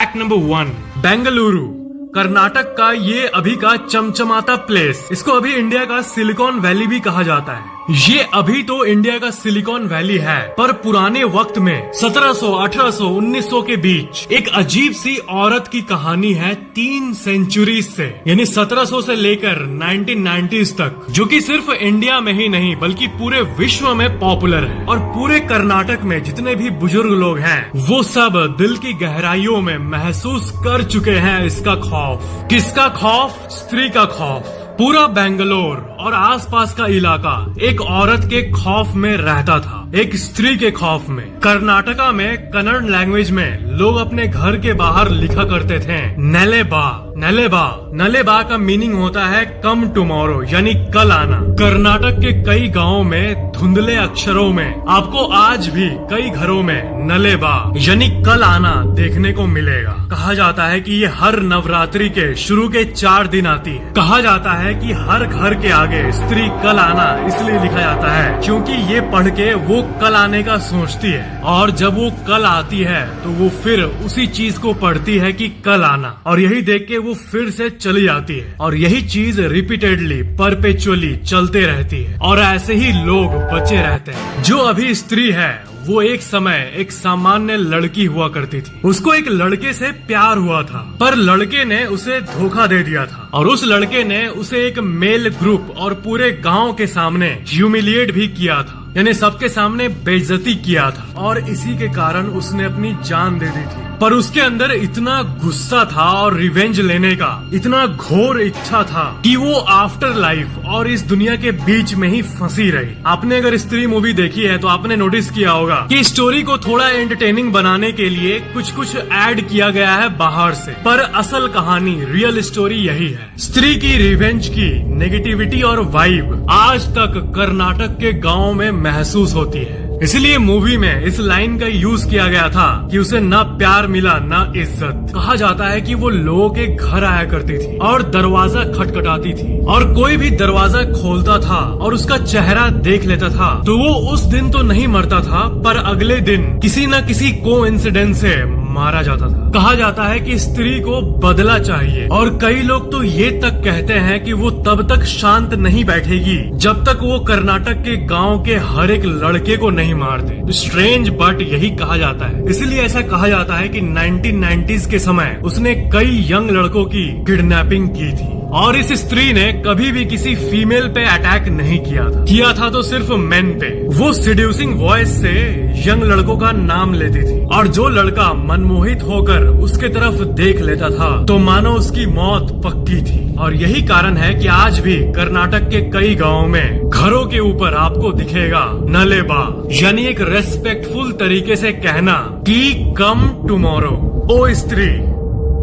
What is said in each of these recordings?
Fact number 1, Bengaluru Karnataka का ये अभी का चमचमाता प्लेस, इसको अभी इंडिया का सिलिकॉन वैली भी कहा जाता है। ये अभी तो इंडिया का सिलिकॉन वैली है, पर पुराने वक्त में 1700, 1800, 1900 के बीच एक अजीब सी औरत की कहानी है 3 सेंचुरी से, यानी 1700 से लेकर 1990s तक, जो कि सिर्फ इंडिया में ही नहीं बल्कि पूरे विश्व में पॉपुलर है। और पूरे कर्नाटक में जितने भी बुजुर्ग लोग हैं वो सब दिल की गहराइयों में महसूस कर चुके हैं इसका खौफ। किसका खौफ? स्त्री का खौफ। पूरा बेंगलोर और आसपास का इलाका एक औरत के खौफ में रहता था, एक स्त्री के खौफ में। कर्नाटका में कन्नड़ लैंग्वेज में लोग अपने घर के बाहर लिखा करते थे नेलेबा। नेलेबा नलेबा का मीनिंग होता है कम टुमारो, यानी कल आना। कर्नाटक के कई गांवों में धुंधले अक्षरों में आपको आज भी कई घरों में नलेबा यानी कल आना देखने को मिलेगा। कहा जाता है कि ये हर नवरात्रि के शुरू के 4 दिन आती है। कहा जाता है कि हर घर के आगे स्त्री कल आना इसलिए लिखा जाता है क्योंकि ये पढ़ के वो कल आने का सोचती है, और जब वो कल आती है तो वो फिर उसी चीज को पढ़ती है कि कल आना, और यही देख के वो फिर से चली जाती है, और यही चीज रिपीटेडली परपेचुअली चलते रहती है, और ऐसे ही लोग बचे रहते हैं। जो अभी स्त्री है वो एक समय एक सामान्य लड़की हुआ करती थी। उसको एक लड़के से प्यार हुआ था, पर लड़के ने उसे धोखा दे दिया था, और उस लड़के ने उसे एक मेल ग्रुप और पूरे गांव के सामने ह्यूमिलिएट भी किया था, यानी सबके सामने बेइज्जती किया था, और इसी के कारण उसने अपनी जान दे दी थी। पर उसके अंदर इतना गुस्सा था और रिवेंज लेने का इतना घोर इच्छा था कि वो आफ्टर लाइफ और इस दुनिया के बीच में ही फंसी रही। आपने अगर स्त्री मूवी देखी है तो आपने नोटिस किया होगा कि स्टोरी को थोड़ा एंटरटेनिंग बनाने के लिए कुछ ऐड किया गया है बाहर से, पर असल कहानी रियल स्टोरी यही है। स्त्री की रिवेंज की नेगेटिविटी और वाइब आज तक कर्नाटक के गाँव में महसूस होती है। इसलिए मूवी में इस लाइन का यूज किया गया था कि उसे न प्यार मिला न इज्जत। कहा जाता है कि वो लोगों के घर आया करती थी और दरवाजा खटखटाती थी, और कोई भी दरवाजा खोलता था और उसका चेहरा देख लेता था तो वो उस दिन तो नहीं मरता था, पर अगले दिन किसी न किसी कोइंसिडेंस से मारा जाता था। कहा जाता है कि स्त्री को बदला चाहिए, और कई लोग तो ये तक कहते हैं कि वो तब तक शांत नहीं बैठेगी जब तक वो कर्नाटक के गांव के हर एक लड़के को नहीं मार दे। स्ट्रेंज बट यही कहा जाता है। इसलिए ऐसा कहा जाता है कि 1990s के समय उसने कई यंग लड़कों की किडनैपिंग की थी, और इस स्त्री ने कभी भी किसी फीमेल पे अटैक नहीं किया था तो सिर्फ मेन पे। वो सीड्यूसिंग वॉइस से यंग लड़कों का नाम लेती थी, और जो लड़का मनमोहित होकर उसके तरफ देख लेता था तो मानो उसकी मौत पक्की थी। और यही कारण है कि आज भी कर्नाटक के कई गांवों में घरों के ऊपर आपको दिखेगा नलेबा, यानी एक रेस्पेक्टफुल तरीके से कहना कि कम टुमारो, ओ स्त्री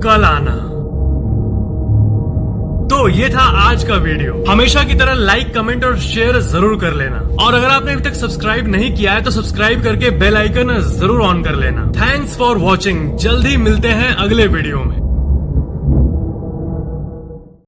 कल आना। तो ये था आज का वीडियो। हमेशा की तरह लाइक, कमेंट और शेयर जरूर कर लेना, और अगर आपने अभी तक सब्सक्राइब नहीं किया है तो सब्सक्राइब करके बेल आइकन जरूर ऑन कर लेना। Thanks for watching. जल्दी मिलते हैं अगले वीडियो में।